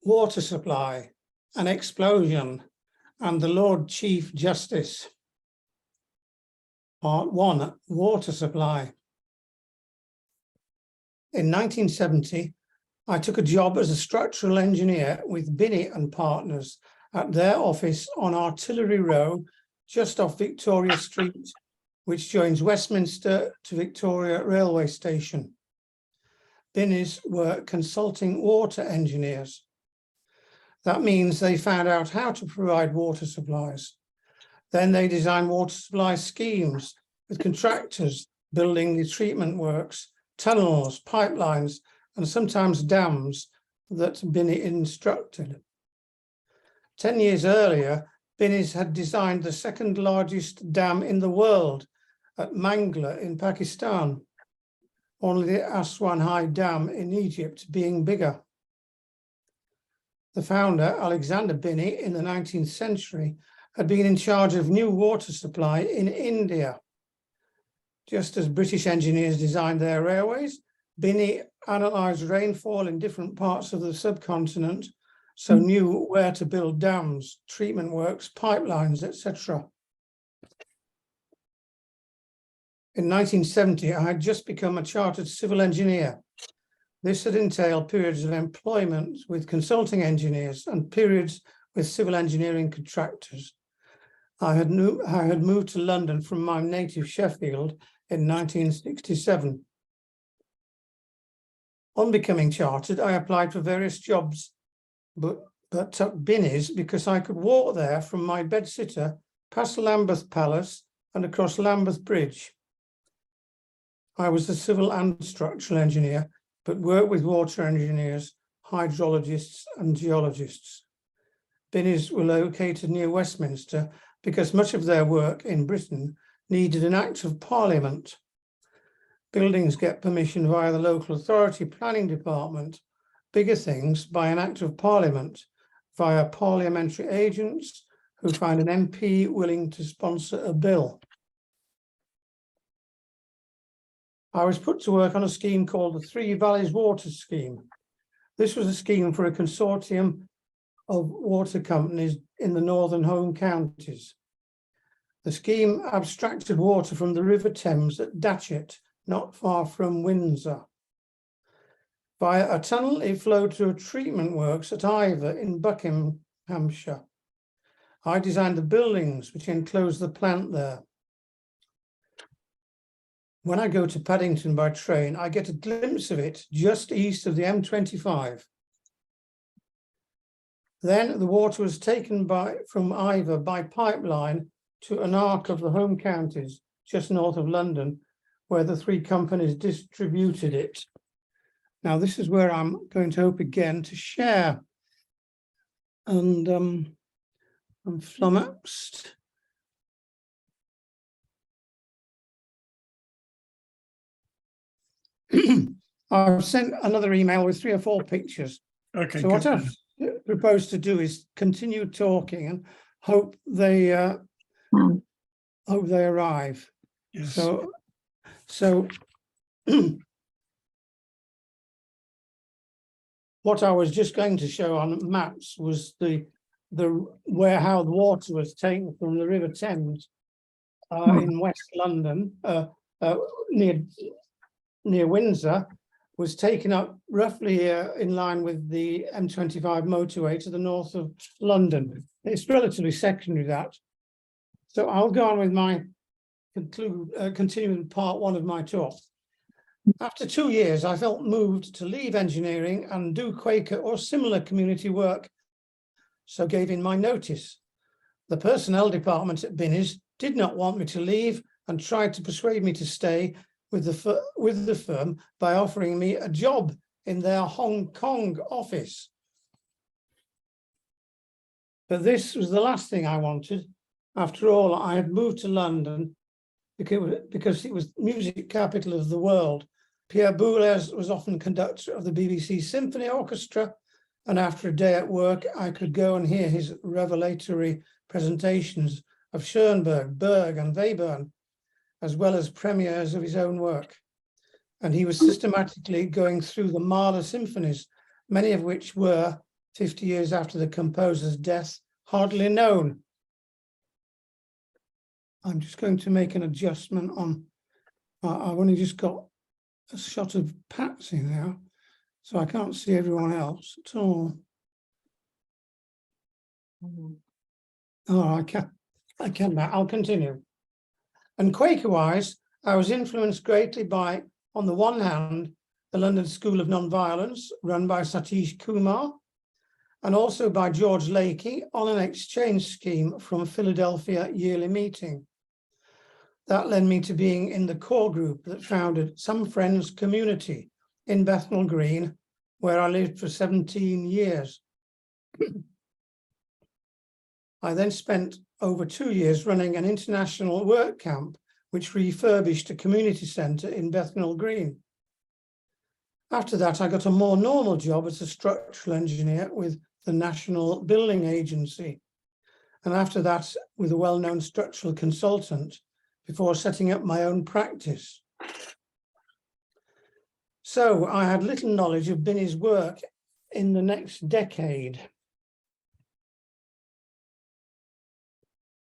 water supply, an explosion, and the Lord Chief Justice. Part 1, water supply. In 1970, I took a job as a structural engineer with Binney and Partners at their office on Artillery Row, just off Victoria Street, which joins Westminster to Victoria Railway Station. Binney's were consulting water engineers. That means they found out how to provide water supplies. Then they designed water supply schemes with contractors building the treatment works, tunnels, pipelines, and sometimes dams that Binney instructed. 10 years earlier, Binney's had designed the second largest dam in the world at Mangla in Pakistan, only the Aswan High Dam in Egypt being bigger. The founder, Alexander Binney, in the 19th century, had been in charge of new water supply in India. Just as British engineers designed their railways, Binney analysed rainfall in different parts of the subcontinent, so knew where to build dams, treatment works, pipelines, etc. In 1970, I had just become a chartered civil engineer. This had entailed periods of employment with consulting engineers and periods with civil engineering contractors. I had moved to London from my native Sheffield in 1967. On becoming chartered, I applied for various jobs, but took Binney's because I could walk there from my bedsitter past Lambeth Palace and across Lambeth Bridge. I was a civil and structural engineer, but worked with water engineers, hydrologists and geologists. Binney's were located near Westminster because much of their work in Britain needed an Act of Parliament. Buildings get permission via the local authority planning department, bigger things by an Act of Parliament via parliamentary agents who find an MP willing to sponsor a bill. I was put to work on a scheme called the Three Valleys Water Scheme. This was a scheme for a consortium of water companies in the northern home counties. The scheme abstracted water from the River Thames at Datchet, not far from Windsor. Via a tunnel, it flowed to a treatment works at Ivor in Buckinghamshire. I designed the buildings which enclosed the plant there. When I go to Paddington by train, I get a glimpse of it just east of the M25. Then the water was taken from Ivor by pipeline to an arc of the home counties just north of London, where the three companies distributed it. Now, this is where I'm going to hope again to share. And I'm flummoxed. I've sent another email with 3 or 4 pictures. Okay. So what I've proposed to do is continue talking and hope they arrive. Yes. So what I was just going to show on maps was how the water was taken from the River Thames in West London, near Windsor, was taken up roughly in line with the M25 motorway to the north of London. It's relatively secondary, that. So I'll go on with my continuing part 1 of my talk. After 2 years, I felt moved to leave engineering and do Quaker or similar community work, so gave in my notice. The personnel department at Binney's did not want me to leave and tried to persuade me to stay with the firm by offering me a job in their Hong Kong office. But this was the last thing I wanted. After all, I had moved to London because it was music capital of the world. Pierre Boulez was often conductor of the BBC Symphony Orchestra, and after a day at work, I could go and hear his revelatory presentations of Schoenberg, Berg, and Webern, as well as premieres of his own work. And he was systematically going through the Mahler symphonies, many of which were 50 years after the composer's death, hardly known. I'm just going to make an adjustment on, I've only just got a shot of Patsy now, so I can't see everyone else at all. Oh, I can now. I'll continue. And Quaker-wise, I was influenced greatly by, on the one hand, the London School of Nonviolence, run by Satish Kumar, and also by George Lakey on an exchange scheme from Philadelphia yearly meeting. That led me to being in the core group that founded Some Friends Community in Bethnal Green, where I lived for 17 years. I then spent over 2 years running an international work camp, which refurbished a community centre in Bethnal Green. After that, I got a more normal job as a structural engineer with the National Building Agency. And after that, with a well-known structural consultant, before setting up my own practice. So I had little knowledge of Binny's work in the next decade.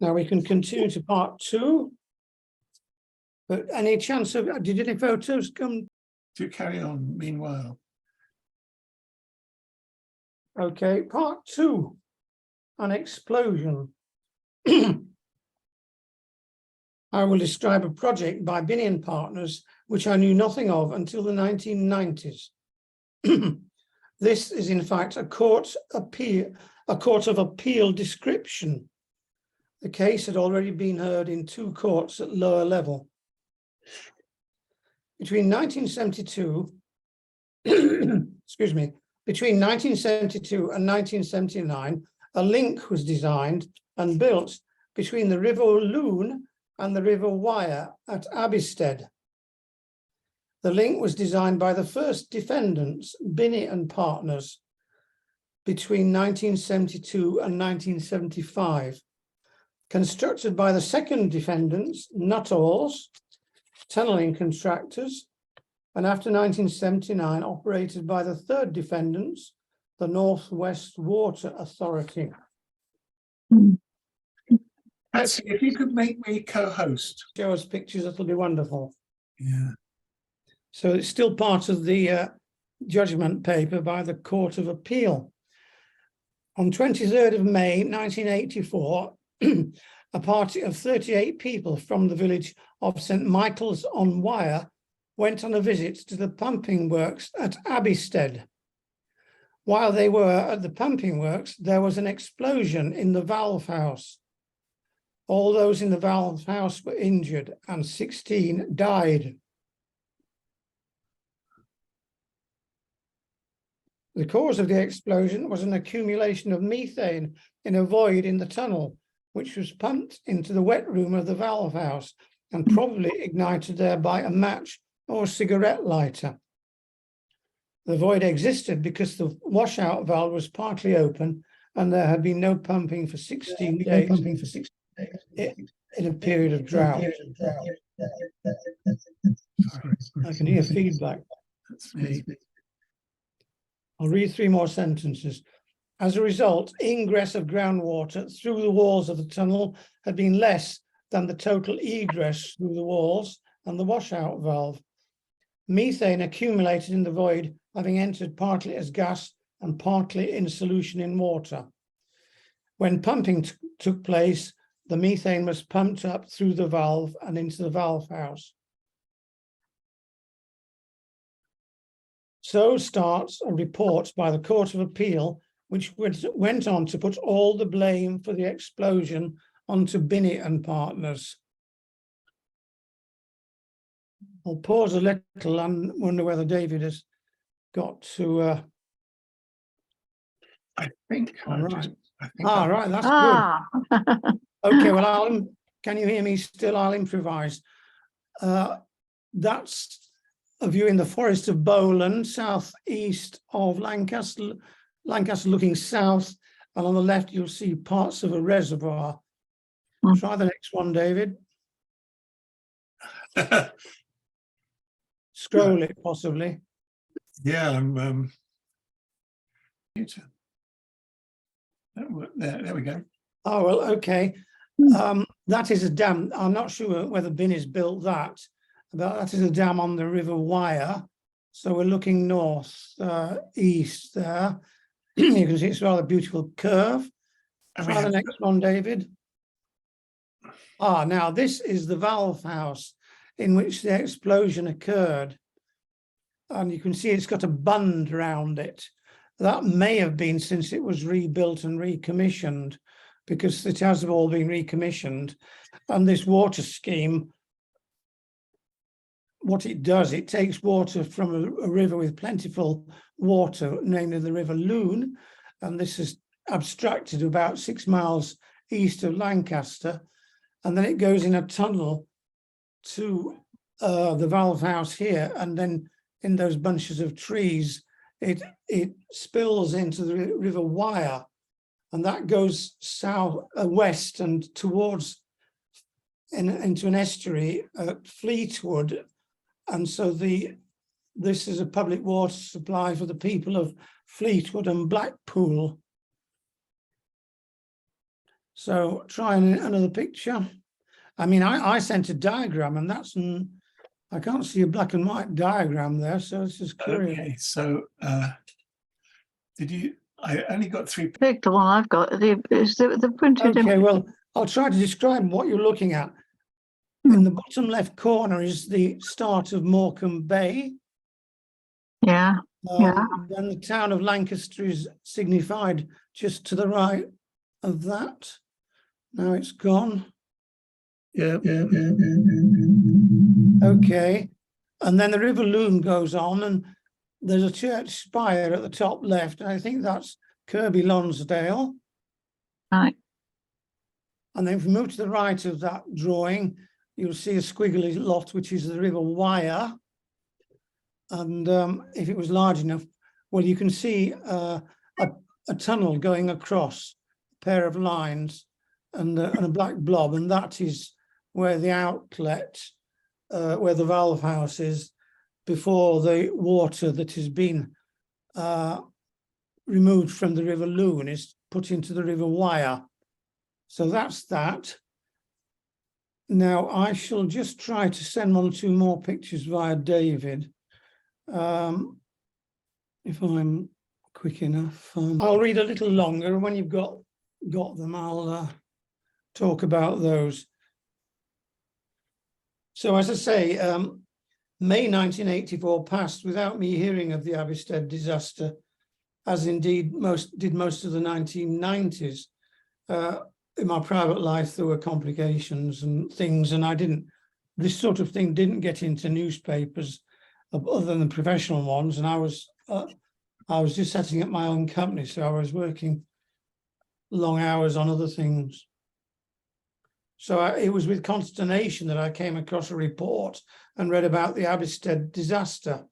Now we can continue to part 2. But any chance of, did any photos come? Do carry on meanwhile. Okay, part 2, an explosion. I will describe a project by Binney and Partners, which I knew nothing of until the 1990s. This is in fact a court of appeal description. The case had already been heard in 2 courts at lower level. Between 1972, excuse me, between 1972 and 1979, a link was designed and built between the River Lune and the River Wyre at Abbeystead. The link was designed by the first defendants, Binney and Partners, between 1972 and 1975. Constructed by the second defendants, Nuttall's, tunnelling contractors, and after 1979 operated by the third defendants, the North West Water Authority. Patsy, if you could make me co-host. Show us pictures, it'll be wonderful. Yeah. So it's still part of the judgment paper by the Court of Appeal. On 23rd of May 1984, a party of 38 people from the village of St Michael's on Wyre went on a visit to the pumping works at Abbeystead. While they were at the pumping works, there was an explosion in the valve house. All those in the valve house were injured and 16 died. The cause of the explosion was an accumulation of methane in a void in the tunnel, which was pumped into the wet room of the valve house and probably ignited there by a match or cigarette lighter. The void existed because the washout valve was partly open and there had been no pumping for 16 days in a period of drought. I can hear feedback. That's me. I'll read 3 more sentences. As a result, ingress of groundwater through the walls of the tunnel had been less than the total egress through the walls and the washout valve. Methane accumulated in the void, having entered partly as gas and partly in solution in water. When pumping took place, the methane was pumped up through the valve and into the valve house. So starts a report by the Court of Appeal, which went on to put all the blame for the explosion onto Binney and Partners. I'll pause a little and wonder whether David has got to. I think. All right. All Right, that's good. Okay, well, can you hear me still? I'll improvise. That's a view in the Forest of Bowland, southeast of Lancaster, looking south, and on the left you'll see parts of a reservoir. Try the next one, David. Scroll it, possibly. Yeah, I'm There we go. Oh, well, okay. That is a dam. I'm not sure whether Binny's built that, but that is a dam on the River Wyre. So we're looking north, east there. You can see it's a rather beautiful curve. And we Try the have, next one, David. Now this is the valve house in which the explosion occurred. And you can see it's got a bund around it. That may have been since it was rebuilt and recommissioned, because it has all been recommissioned. And this water scheme, what it does, it takes water from a river with plentiful water, namely the River Lune, and this is abstracted about 6 miles east of Lancaster, and then it goes in a tunnel to the valve house here, and then in those bunches of trees, it spills into the River Wyre, and that goes west and towards into an estuary at Fleetwood. And so this is a public water supply for the people of Fleetwood and Blackpool. So try another picture. I mean, I sent a diagram, and that's I can't see a black and white diagram there, so it's just curious. okay, so did you? I only got 3. Pick the one I've got. The printed. Okay, well, I'll try to describe what you're looking at. In the bottom left corner is the start of Morecambe Bay. Yeah. Yeah. Then the town of Lancaster is signified just to the right of that. Now it's gone. Yeah. Okay. And then the River Lune goes on, and there's a church spire at the top left. And I think that's Kirby Lonsdale. Right. And then if we move to the right of that drawing, you'll see a squiggly lot, which is the River Wyre. And if it was large enough, well, you can see a tunnel going across a pair of lines and a black blob, and that is where the outlet, where the valve house is, before the water that has been removed from the River Lune is put into the River Wyre. So that's that. Now I shall just try to send 1 or 2 more pictures via David. If I'm quick enough. I'll read a little longer, and when you've got them, I'll talk about those. So as I say, May 1984 passed without me hearing of the Abbeystead disaster, as indeed most of the 1990s. In my private life, there were complications and things, and this sort of thing didn't get into newspapers other than the professional ones. And I was just setting up my own company, so I was working long hours on other things. So it was with consternation that I came across a report and read about the Abbeystead disaster.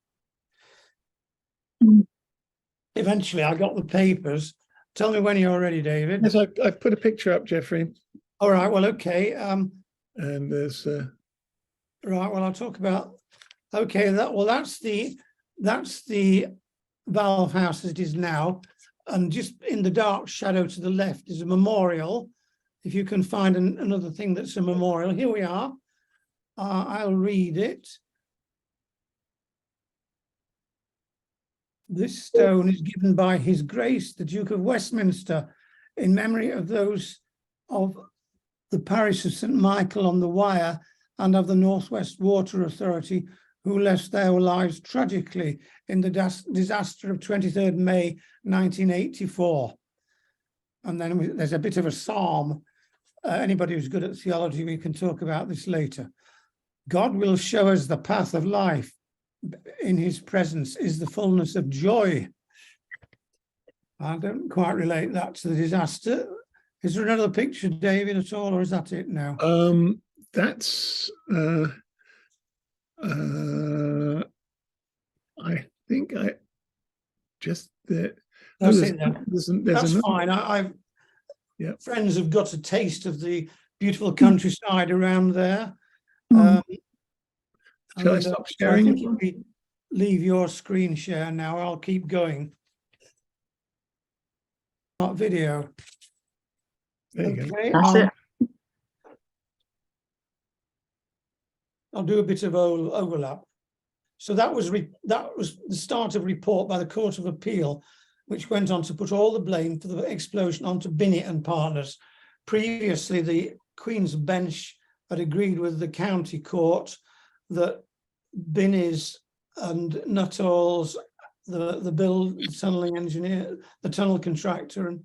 Eventually, I got the papers. Tell me when you're ready, David. Yes, I've put a picture up, Jeffrey. All right, well, okay. And there's Right, well, I'll talk about, okay, that's the valve house as it is now. And just in the dark shadow to the left is a memorial. If you can find another thing that's a memorial, here we are. I'll read it. This stone is given by His Grace, the Duke of Westminster, in memory of those of the parish of St. Michael on the Wyre and of the Northwest Water Authority who lost their lives tragically in the disaster of 23rd May 1984. And then there's a bit of a psalm. Anybody who's good at theology, we can talk about this later. God will show us the path of life. In his presence is the fullness of joy. I don't quite relate that to the disaster. Is there another picture, David, at all, or is that it now? that's I think I just there. That's there's, it then. there's That's another, fine. I've Yeah. friends have got a taste of the beautiful countryside around there. Shall I And, stop so I sharing? think if we leave your screen share now, I'll keep going. video. There you go. Okay, That's it. I'll do a bit of overlap. So that was the start of report by the Court of Appeal, which went on to put all the blame for the explosion onto Binney and Partners. Previously, the Queen's Bench had agreed with the County Court that Binney's and Nuttall's, the tunnelling engineer, the tunnel contractor,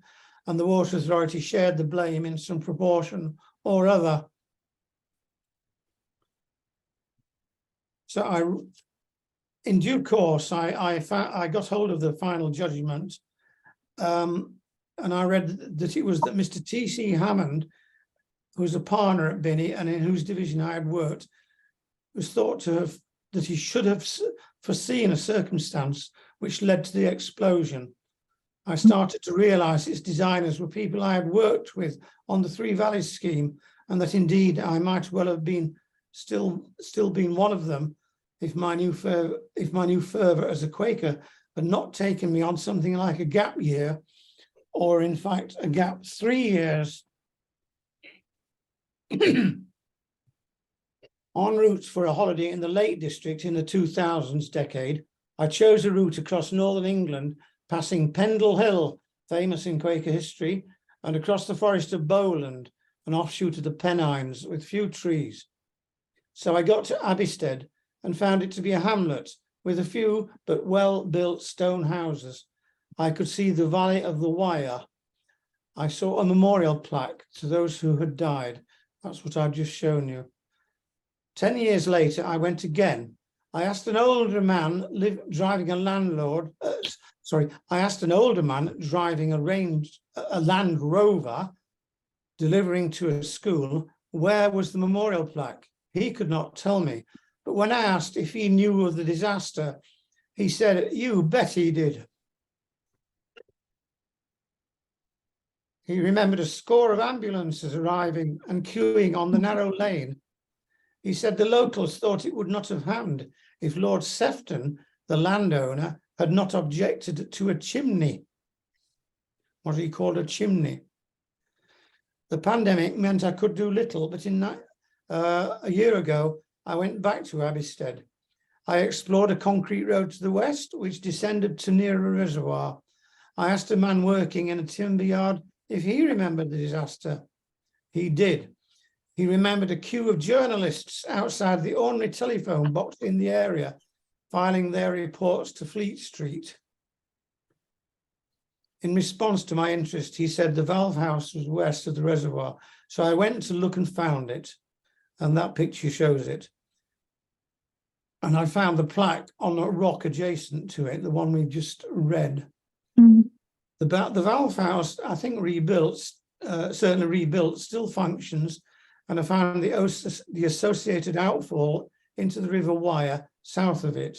and the Water Authority shared the blame in some proportion or other. So in due course, I got hold of the final judgment, and I read that it was that Mr. T.C. Hammond, who was a partner at Binney and in whose division I had worked, was thought to have that he should have foreseen a circumstance which led to the explosion. I started to realise its designers were people I had worked with on the Three Valleys scheme, and that indeed I might well have been still been one of them if my new fervour as a Quaker had not taken me on something like a gap year, or in fact a gap 3 years. En route for a holiday in the Lake District in the 2000s decade, I chose a route across northern England, passing Pendle Hill, famous in Quaker history, and across the forest of Bowland, an offshoot of the Pennines with few trees. So I got to Abbeystead and found it to be a hamlet with a few but well-built stone houses. I could see the valley of the Wyre. I saw a memorial plaque to those who had died. That's what I've just shown you. 10 years later, I went again. I asked an older man driving a Land Rover delivering to a school, where was the memorial plaque? He could not tell me. But when I asked if he knew of the disaster, he said, "You bet he did." He remembered a score of ambulances arriving and queuing on the narrow lane. He said the locals thought it would not have happened if Lord Sefton, the landowner, had not objected to a chimney. What he called a chimney. The pandemic meant I could do little, but a year ago, I went back to Abbeystead. I explored a concrete road to the west, which descended to near a reservoir. I asked a man working in a timber yard if he remembered the disaster. He did. He remembered a queue of journalists outside the ordinary telephone box in the area, filing their reports to Fleet Street. In response to my interest, he said the valve house was west of the reservoir. So I went to look and found it, and that picture shows it. And I found the plaque on a rock adjacent to it, the one we just read. Mm. The valve house, I think certainly rebuilt, still functions, and I found the associated outfall into the River Wyre south of it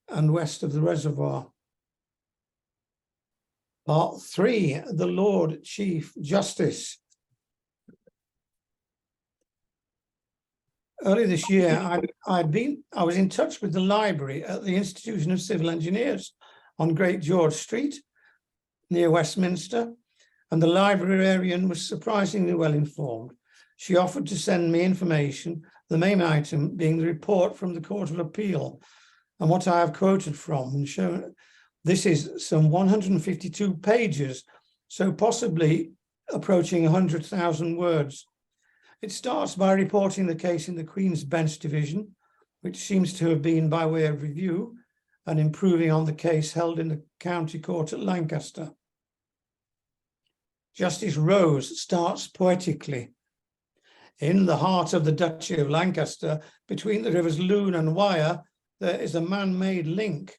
and west of the reservoir. Part 3, the Lord Chief Justice. Early this year, I was in touch with the library at the Institution of Civil Engineers on Great George Street near Westminster, and the librarian was surprisingly well informed. She offered to send me information, the main item being the report from the Court of Appeal, and what I have quoted from and shown. This is some 152 pages, so possibly approaching 100,000 words. It starts by reporting the case in the Queen's Bench Division, which seems to have been by way of review and improving on the case held in the County Court at Lancaster. Justice Rose starts poetically. In the heart of the Duchy of Lancaster, between the rivers Lune and Wyre, there is a man-made link.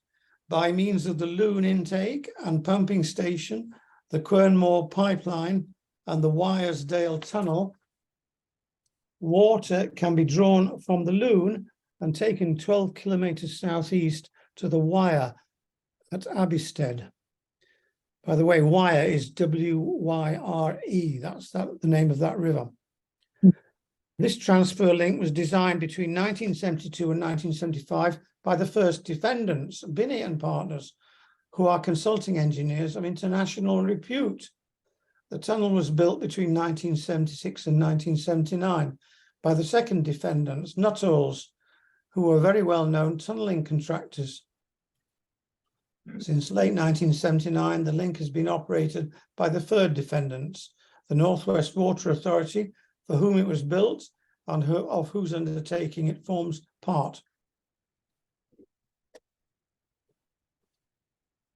By means of the Lune intake and pumping station, the Quernmore pipeline and the Wyresdale tunnel, water can be drawn from the Lune and taken 12 kilometres southeast to the Wyre at Abbeystead. By the way, Wyre is W-Y-R-E. That's the name of that river. This transfer link was designed between 1972 and 1975 by the first defendants, Binney and Partners, who are consulting engineers of international repute. The tunnel was built between 1976 and 1979 by the second defendants, Nuttall's, who were very well-known tunnelling contractors. Since late 1979, the link has been operated by the third defendants, the North West Water Authority, for whom it was built and of whose undertaking it forms part.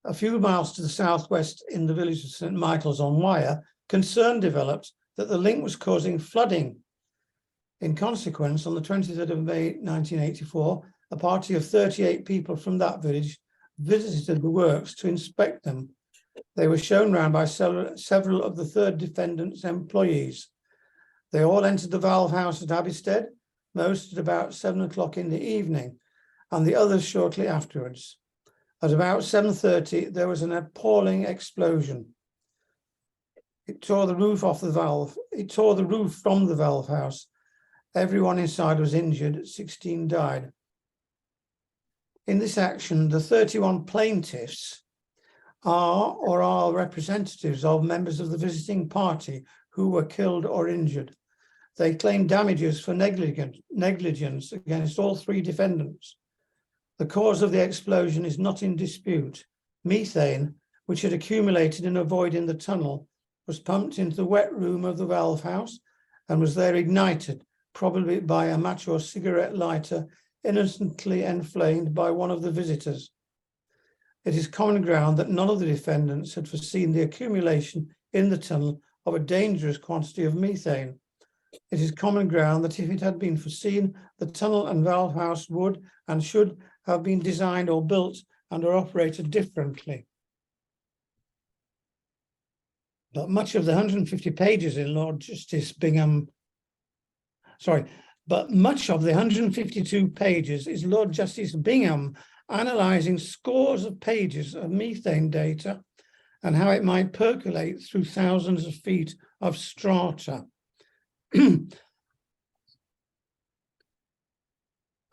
A few miles to the southwest in the village of St Michael's on Wyre, concern developed that the link was causing flooding. In consequence, on the 23rd of May 1984, a party of 38 people from that village visited the works to inspect them. They were shown round by several of the third defendant's employees. They all entered the valve house at Abbystead, most at about 7 o'clock in the evening, and the others shortly afterwards. At about 7:30, there was an appalling explosion. It tore the roof off the valve. It tore the roof from the valve house. Everyone inside was injured. 16 died. In this action, the 31 plaintiffs are representatives of members of the visiting party who were killed or injured. They claim damages for negligence against all three defendants. The cause of the explosion is not in dispute. Methane, which had accumulated in a void in the tunnel, was pumped into the wet room of the valve house and was there ignited, probably by a match or cigarette lighter innocently inflamed by one of the visitors. It is common ground that none of the defendants had foreseen the accumulation in the tunnel of a dangerous quantity of methane. It is common ground that if it had been foreseen, the tunnel and valve house would and should have been designed or built and are operated differently. But much of the 150 pages in Lord Justice Bingham, but much of the 152 pages is Lord Justice Bingham analysing scores of pages of methane data and how it might percolate through thousands of feet of strata.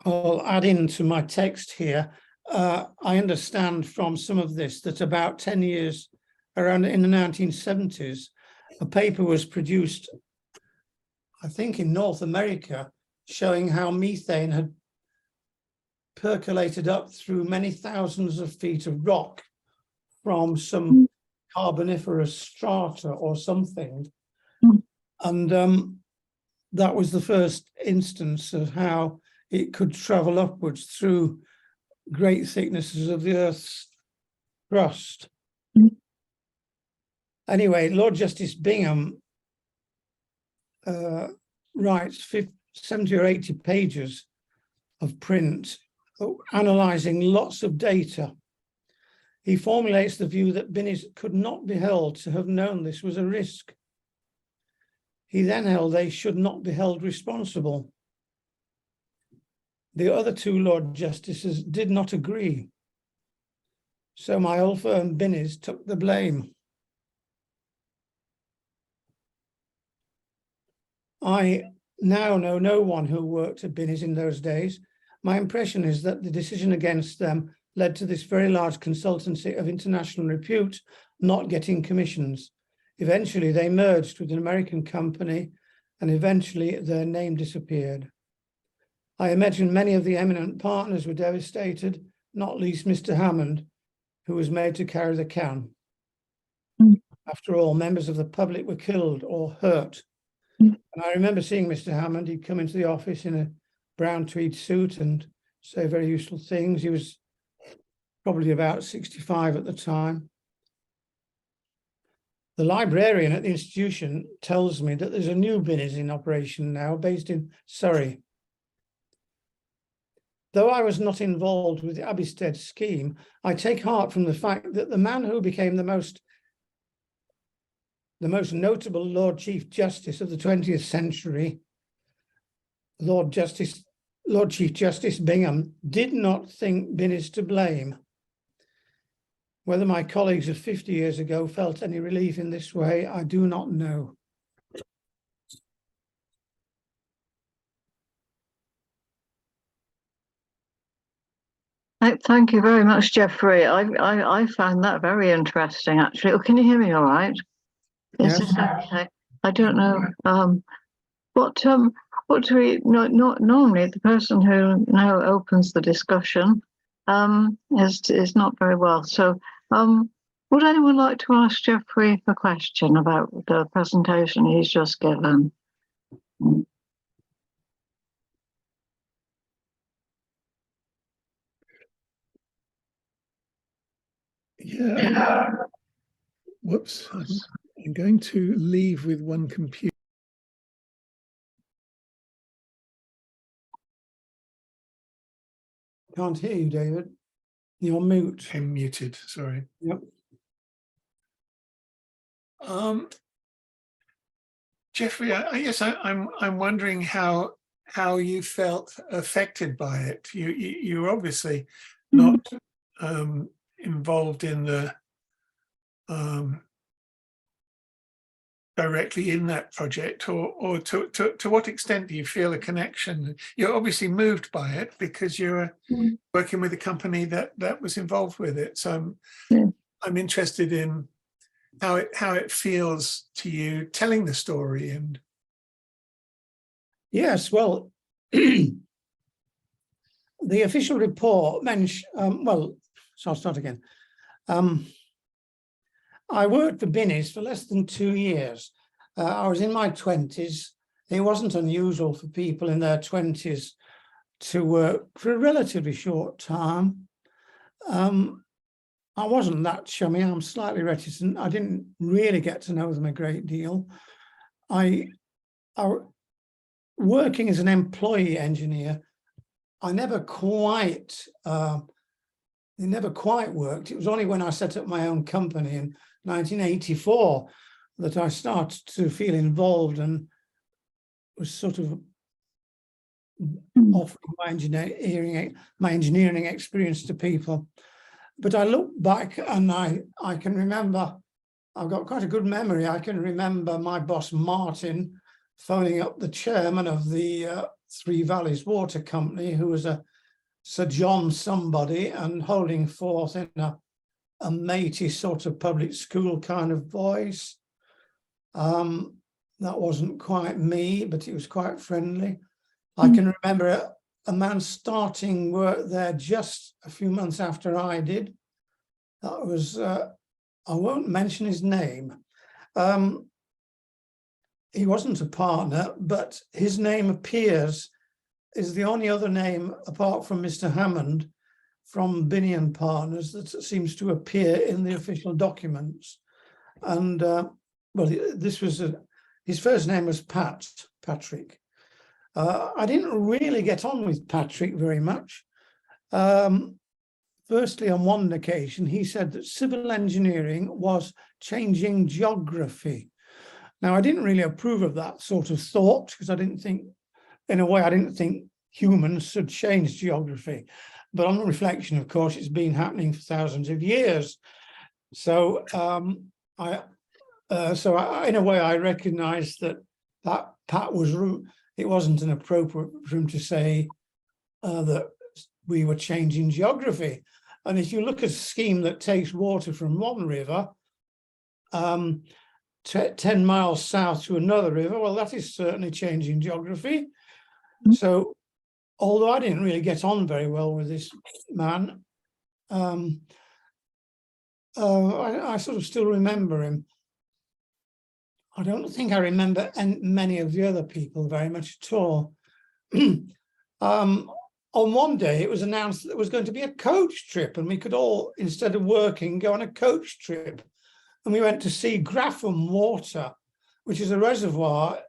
I'll add into my text here. I understand from some of this that about 10 years, around in the 1970s, a paper was produced, I think in North America, showing how methane had percolated up through many thousands of feet of rock from some carboniferous strata or something. And that was the first instance of how it could travel upwards through great thicknesses of the Earth's crust. Anyway, Lord Justice Bingham writes 70 or 80 pages of print, analysing lots of data. He formulates the view that Binnies could not be held to have known this was a risk. He then held they should not be held responsible. The other two Lord Justices did not agree. So my old firm Binnies took the blame. I now know no one who worked at Binnies in those days. My impression is that the decision against them led to this very large consultancy of international repute not getting commissions. Eventually they merged with an American company and eventually their name disappeared. I imagine many of the eminent partners were devastated, not least Mr. Hammond, who was made to carry the can. After all, members of the public were killed or hurt. And I remember seeing Mr. Hammond. He'd come into the office in a brown tweed suit and say very useful things. He was probably about 65 at the time. The librarian at the institution tells me that there's a new Binnies in operation now, based in Surrey. Though I was not involved with the Abbystead scheme, I take heart from the fact that the man who became the most notable Lord Chief Justice of the 20th century, Lord Chief Justice Bingham, did not think Binnies to blame. Whether my colleagues of 50 years ago felt any relief in this way, I do not know. Thank you very much, Jeffrey. I found that very interesting, actually. Oh, can you hear me all right? Yes, Yes. exactly. I don't know. What do we not normally the person who now opens the discussion is not very well. So would anyone like to ask Jeffrey a question about the presentation he's just given? Yeah. Whoops. I'm going to leave with one computer. Can't hear you, David. You're mute. I'm muted. Sorry. Yep. Jeffrey, I'm wondering how you felt affected by it. You're obviously not involved in the directly in that project, or to what extent do you feel a connection? You're obviously moved by it because you're working with a company that was involved with it. So I'm interested in how it feels to you telling the story. And Yes, well, the official report mentioned, so I'll start again. I worked for Binnie's for less than 2 years. I was in my 20s. It wasn't unusual for people in their 20s to work for a relatively short time. I wasn't that chummy. I'm slightly reticent. I didn't really get to know them a great deal. Working as an employee engineer, it never quite worked. It was only when I set up my own company in 1984 that I started to feel involved and was sort of offering my engineering experience to people. But I look back and I can remember, I've got quite a good memory. I can remember my boss Martin phoning up the chairman of the Three Valleys Water Company, who was a Sir John somebody, and holding forth in a matey sort of public school kind of voice. That wasn't quite me, but it was quite friendly. I can remember a man starting work there just a few months after I did. That was, I won't mention his name. He wasn't a partner, but his name is the only other name apart from Mr. Hammond from Binnie and Partners that seems to appear in the official documents. And this was his first name was Patrick. I didn't really get on with Patrick very much. Firstly, on one occasion, he said that civil engineering was changing geography. Now, I didn't really approve of that sort of thought because I didn't think humans should change geography. But on reflection, of course, it's been happening for thousands of years. So in a way, I recognised that Pat was rude. It wasn't inappropriate for him to say that we were changing geography. And if you look at a scheme that takes water from one river 10 miles south to another river, well, that is certainly changing geography. So although I didn't really get on very well with this man, I sort of still remember him. I don't think I remember many of the other people very much at all. On one day, it was announced that there was going to be a coach trip, and we could all, instead of working, go on a coach trip. And we went to see Grapham Water, which is a reservoir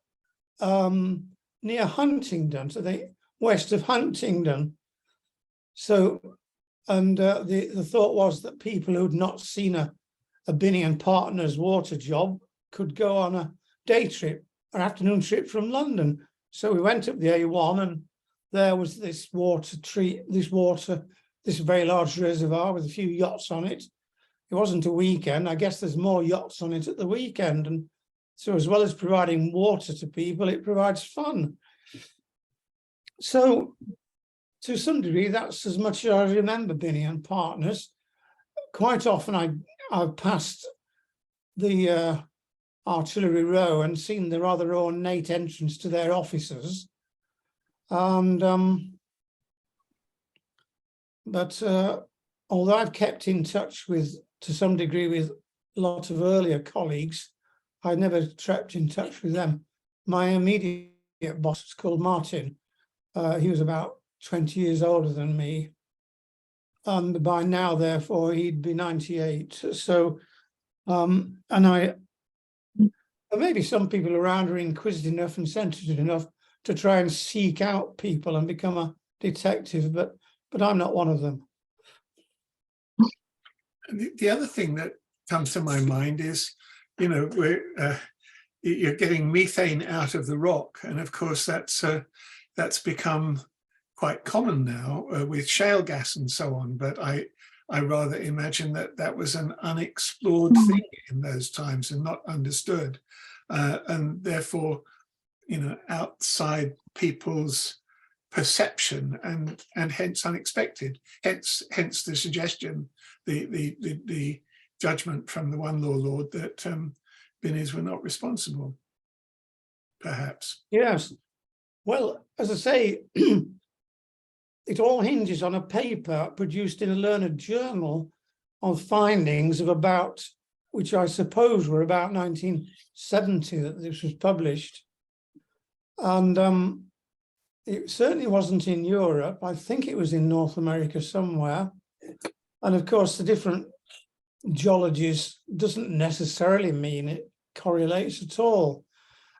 near Huntingdon, so the west of Huntingdon. So, and the thought was that people who'd not seen a Binnie and Partners water job could go on a day trip, an afternoon trip from London. So we went up the A1, and there was this very large reservoir with a few yachts on it. It wasn't a weekend. I guess there's more yachts on it at the weekend. And so as well as providing water to people, it provides fun. So to some degree, that's as much as I remember Binnie and Partners. Quite often I've passed the Artillery Row and seen the rather ornate entrance to their offices. And although I've kept in touch to some degree with a lot of earlier colleagues, I never kept in touch with them. My immediate boss was called Martin. He was about 20 years older than me. And by now, therefore, he'd be 98. So, maybe some people around are inquisitive enough and sensitive enough to try and seek out people and become a detective, but I'm not one of them. The other thing that comes to my mind is, you know, you're getting methane out of the rock, and of course that's become quite common now with shale gas and so on. But I rather imagine that was an unexplored thing in those times and not understood, and therefore, you know, outside people's perception and hence unexpected. Hence the suggestion, the judgment from the one law lord that Binnies were not responsible, perhaps. Yes. Well, as I say, it all hinges on a paper produced in a learned journal of findings of which I suppose were about 1970 that this was published. And it certainly wasn't in Europe. I think it was in North America somewhere. And of course, the different geologies doesn't necessarily mean it correlates at all.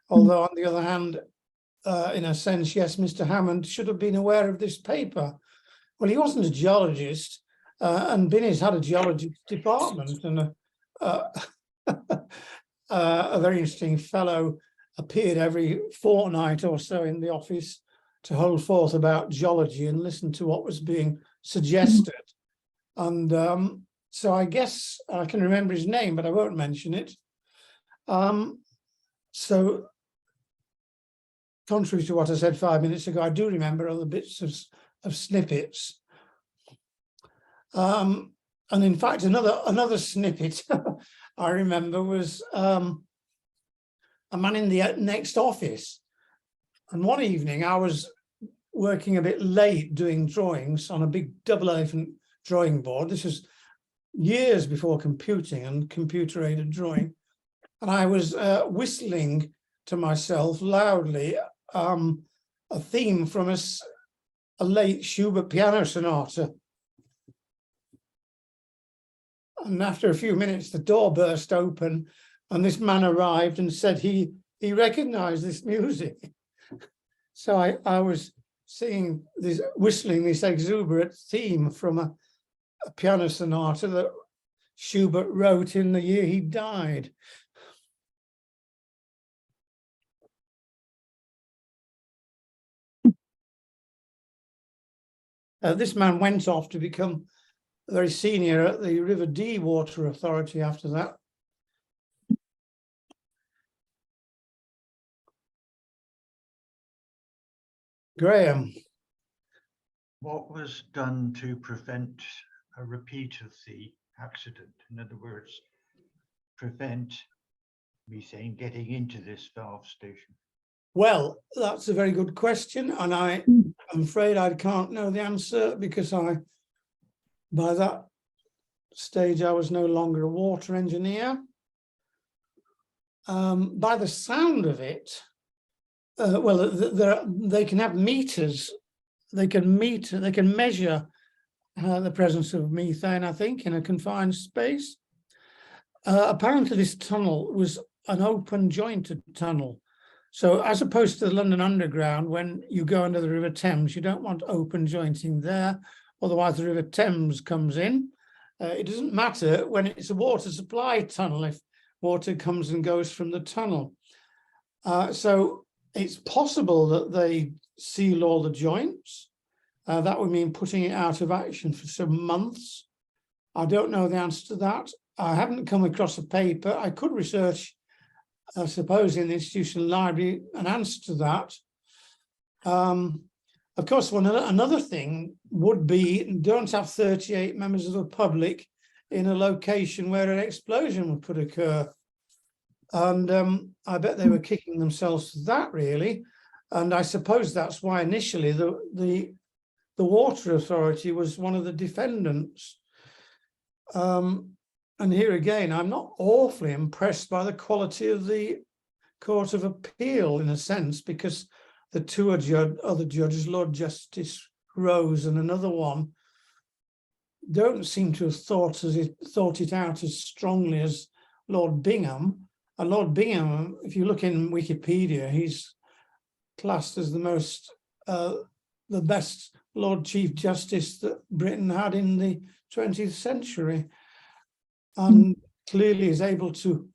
Although on the other hand, in a sense, yes, Mr. Hammond should have been aware of this paper. Well, he wasn't a geologist, and Binnies had a geologist department, and a very interesting fellow appeared every fortnight or so in the office to hold forth about geology and listen to what was being suggested. And so I guess I can remember his name, but I won't mention it. So contrary to what I said 5 minutes ago, I do remember other bits of snippets. And in fact, another snippet I remember was a man in the next office. And one evening I was working a bit late doing drawings on a big double elephant drawing board. This was years before computing and computer-aided drawing. And I was whistling to myself loudly a theme from a late Schubert piano sonata. And after a few minutes, the door burst open and this man arrived and said he recognized this music. So I was whistling this exuberant theme from a piano sonata that Schubert wrote in the year he died. This man went off to become very senior at the River Dee Water Authority after that. Graham. What was done to prevent a repeat of the accident? In other words, prevent methane getting into this valve station? Well, that's a very good question, and I'm afraid I can't know the answer because by that stage I was no longer a water engineer. By the sound of it, well, they can have meters. They can measure the presence of methane, I think, in a confined space. Apparently, this tunnel was an open jointed tunnel. So as opposed to the London Underground, when you go under the River Thames, you don't want open jointing there. Otherwise, the River Thames comes in. It doesn't matter when it's a water supply tunnel if water comes and goes from the tunnel. So it's possible that they seal all the joints. That would mean putting it out of action for some months. I don't know the answer to that. I haven't come across a paper. I could research, I suppose, in the institutional library an answer to that. Of course, another thing would be don't have 38 members of the public in a location where an explosion could occur. And I bet they were kicking themselves for that, really. And I suppose that's why initially the Water Authority was one of the defendants. And here again, I'm not awfully impressed by the quality of the Court of Appeal, in a sense, because the two other judges, Lord Justice Rose and another one, don't seem to have thought it out as strongly as Lord Bingham. And Lord Bingham, if you look in Wikipedia, he's classed as the best Lord Chief Justice that Britain had in the 20th century, and clearly is able to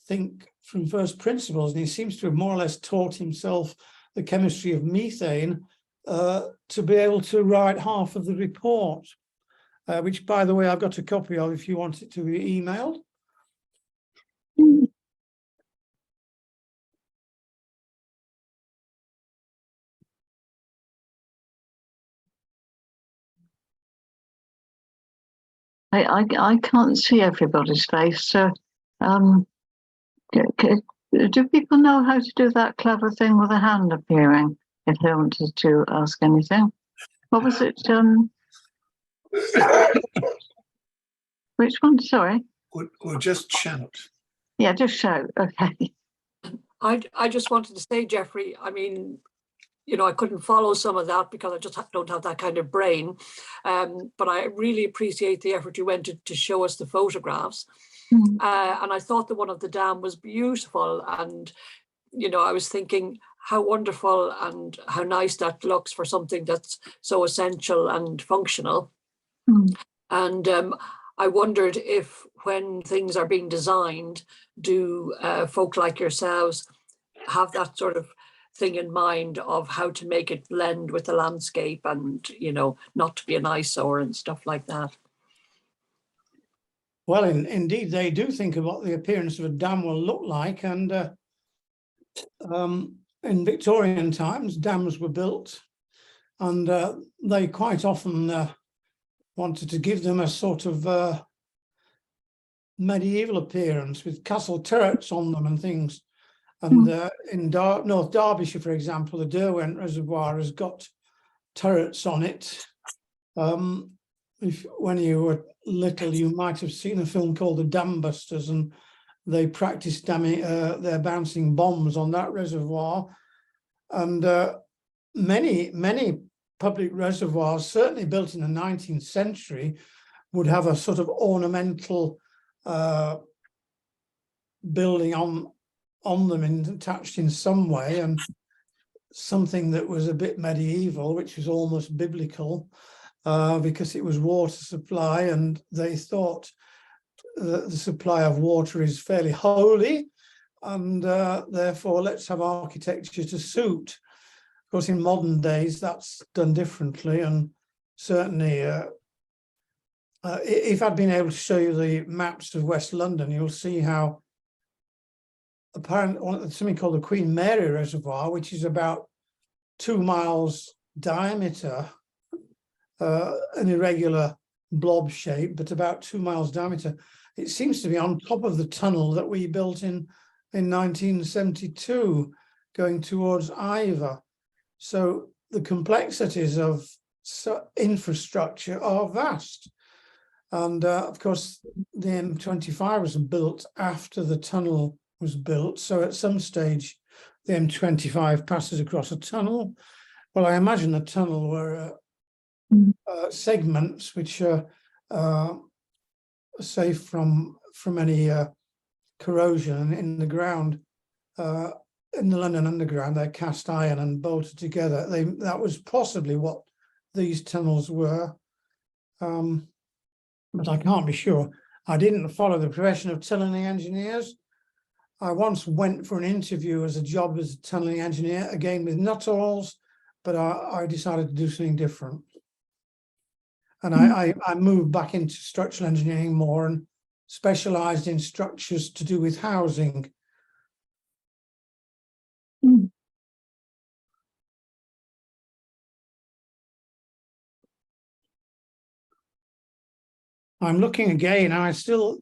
think from first principles. And he seems to have more or less taught himself the chemistry of methane to be able to write half of the report, which, by the way, I've got a copy of if you want it to be emailed. I can't see everybody's face, so do people know how to do that clever thing with a hand appearing if they wanted to ask anything? What was it? Which one? Sorry. Or just shout. Yeah, just shout. Okay. I just wanted to say, Jeffrey, I mean, you know, I couldn't follow some of that because I just don't have that kind of brain. But I really appreciate the effort you went to show us the photographs. And I thought that one of the dam was beautiful. And, you know, I was thinking how wonderful and how nice that looks for something that's so essential and functional. And I wondered if when things are being designed, do folk like yourselves have that sort of thing in mind of how to make it blend with the landscape and, you know, not to be an eyesore and stuff like that? Well, indeed, they do think of what the appearance of a dam will look like. And in Victorian times, dams were built, and they quite often wanted to give them a sort of medieval appearance with castle turrets on them and things. And in North Derbyshire, for example, the Derwent Reservoir has got turrets on it. When you were little, you might have seen a film called The Dam Busters, and they practiced their bouncing bombs on that reservoir. And many public reservoirs, certainly built in the 19th century, would have a sort of ornamental building on them attached in some way, and something that was a bit medieval, which was almost biblical, because it was water supply, and they thought that the supply of water is fairly holy, and therefore let's have architecture to suit. Of course, in modern days, that's done differently, and certainly if I'd been able to show you the maps of West London, you'll see how apparently something called the Queen Mary Reservoir, which is about 2 miles diameter, an irregular blob shape, but about 2 miles diameter. It seems to be on top of the tunnel that we built in 1972, going towards Iver. So the complexities of infrastructure are vast. And of course, the M25 was built after the tunnel was built. So at some stage, the M25 passes across a tunnel. Well, I imagine the tunnel were segments which are safe from any corrosion in the ground. In the London Underground, they're cast iron and bolted together. That was possibly what these tunnels were, but I can't be sure. I didn't follow the profession of tunneling engineers. I once went for an interview as a job as a tunneling engineer, again with Nuttall's, but I decided to do something different. And I moved back into structural engineering more and specialised in structures to do with housing. I'm looking again, and I still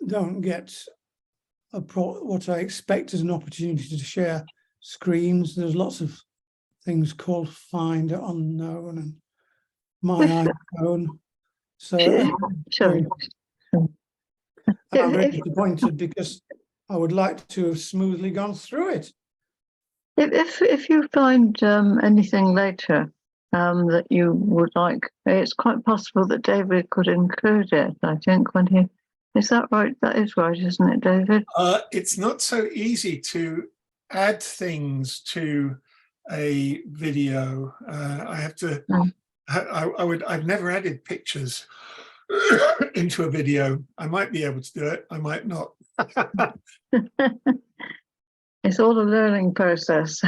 don't get what I expect as an opportunity to share screens. There's lots of things called Find Unknown and My iPhone. So Sure. I'm very disappointed because I would like to have smoothly gone through it. If you find anything later that you would like, it's quite possible that David could include it. I think when he is that right? That is right, isn't it, David? It's not so easy to add things to a video. I have to. I've never added pictures into a video. I might be able to do it. I might not. It's all a learning process.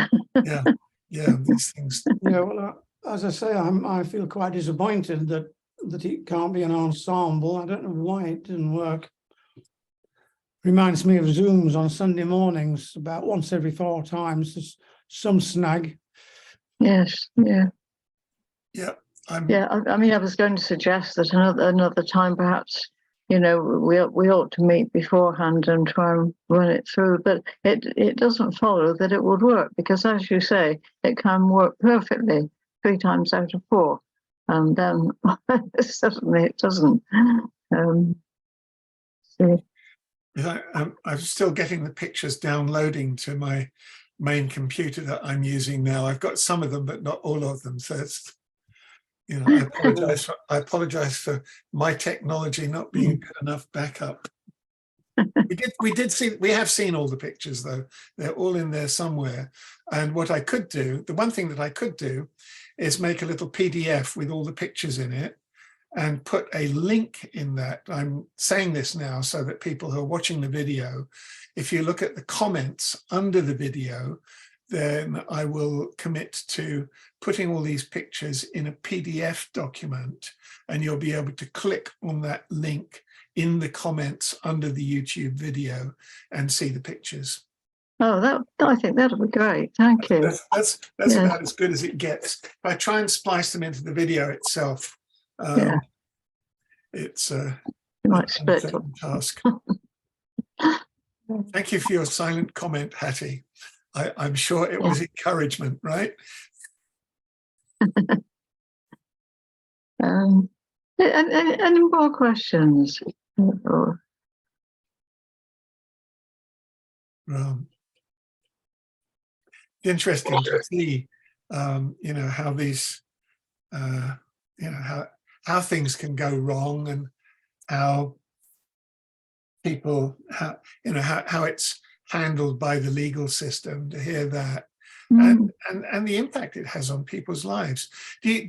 Yeah, these things. Yeah, well, as I say, I feel quite disappointed that it can't be an ensemble. I don't know why it didn't work. Reminds me of Zooms on Sunday mornings, about once every 4 times. There's some snag. Yes, yeah. Yeah. I mean, I was going to suggest that another time, perhaps, you know, we ought to meet beforehand and try and run it through. But it doesn't follow that it would work, because, as you say, it can work perfectly 3 times out of 4, and then certainly it doesn't. I'm still getting the pictures downloading to my main computer that I'm using now. I've got some of them, but not all of them. So it's, you know, I apologize for my technology not being a good enough backup. We have seen all the pictures, though. They're all in there somewhere. And what I could do, the one thing that I could do, is make a little PDF with all the pictures in it and put a link in that. I'm saying this now so that people who are watching the video, if you look at the comments under the video, then I will commit to putting all these pictures in a PDF document, and you'll be able to click on that link in the comments under the YouTube video and see the pictures. Oh, I think that'll be great. Thank you. That's about as good as it gets. If I try and splice them into the video itself, it's you might split a task. Thank you for your silent comment, Hattie. I'm sure it was encouragement, right? Any more questions? Interesting to see, you know, how these, you know, how things can go wrong, and how people, you know, how it's handled by the legal system, to hear that, and the impact it has on people's lives. Do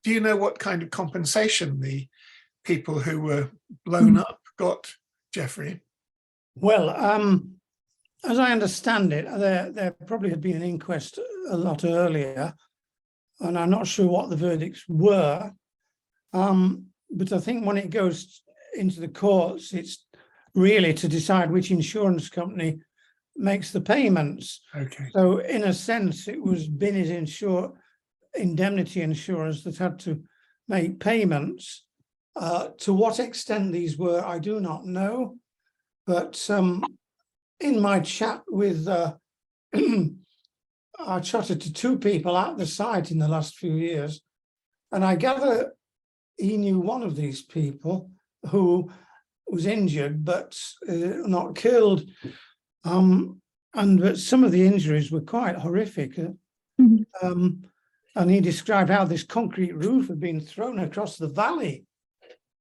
you know what kind of compensation the people who were blown up got, Jeffrey? Well, as I understand it, there probably had been an inquest a lot earlier, and I'm not sure what the verdicts were. But I think when it goes into the courts, it's really to decide which insurance company makes the payments. Okay. So in a sense, it was Binny's indemnity insurance that had to make payments. To what extent these were, I do not know. But in my chat with, I chatted to 2 people at the site in the last few years, and I gather he knew one of these people who was injured but not killed. But some of the injuries were quite horrific. And he described how this concrete roof had been thrown across the valley.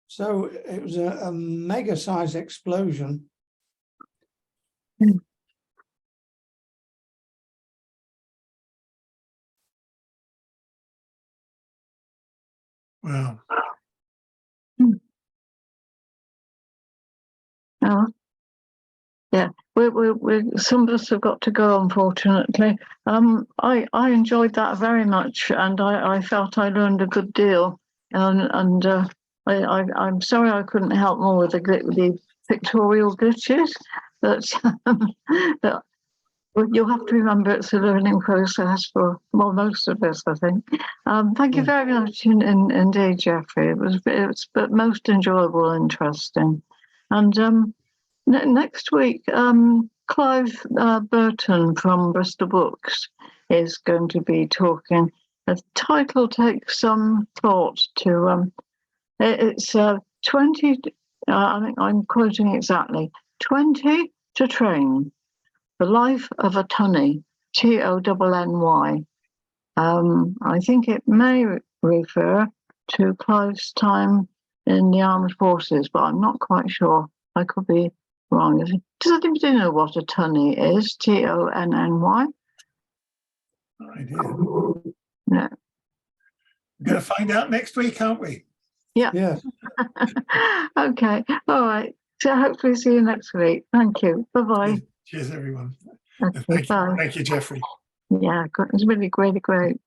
So it was a mega-sized explosion. Wow. Yeah, we some of us have got to go, unfortunately. I enjoyed that very much, and I felt I learned a good deal. And I'm sorry I couldn't help more with the pictorial glitches, but you'll have to remember it's a learning process for most of us, I think. Thank you very much indeed, Jeffrey. It was but most enjoyable, interesting, and Next week, Clive Burton from Bristol Books is going to be talking. The title takes some thought to. It's 20. I think I'm quoting exactly. 20 to train. The life of a tunny. TONNY. I think it may refer to Clive's time in the armed forces, but I'm not quite sure. I could be wrong. Does anybody know what a tunny is? TONNY? No idea. No. We're going to find out next week, aren't we? Yeah. Yes. Okay. All right. So hopefully see you next week. Thank you. Bye-bye. Cheers, everyone. Okay, bye. Thank you, Jeffrey. Yeah, it's really great.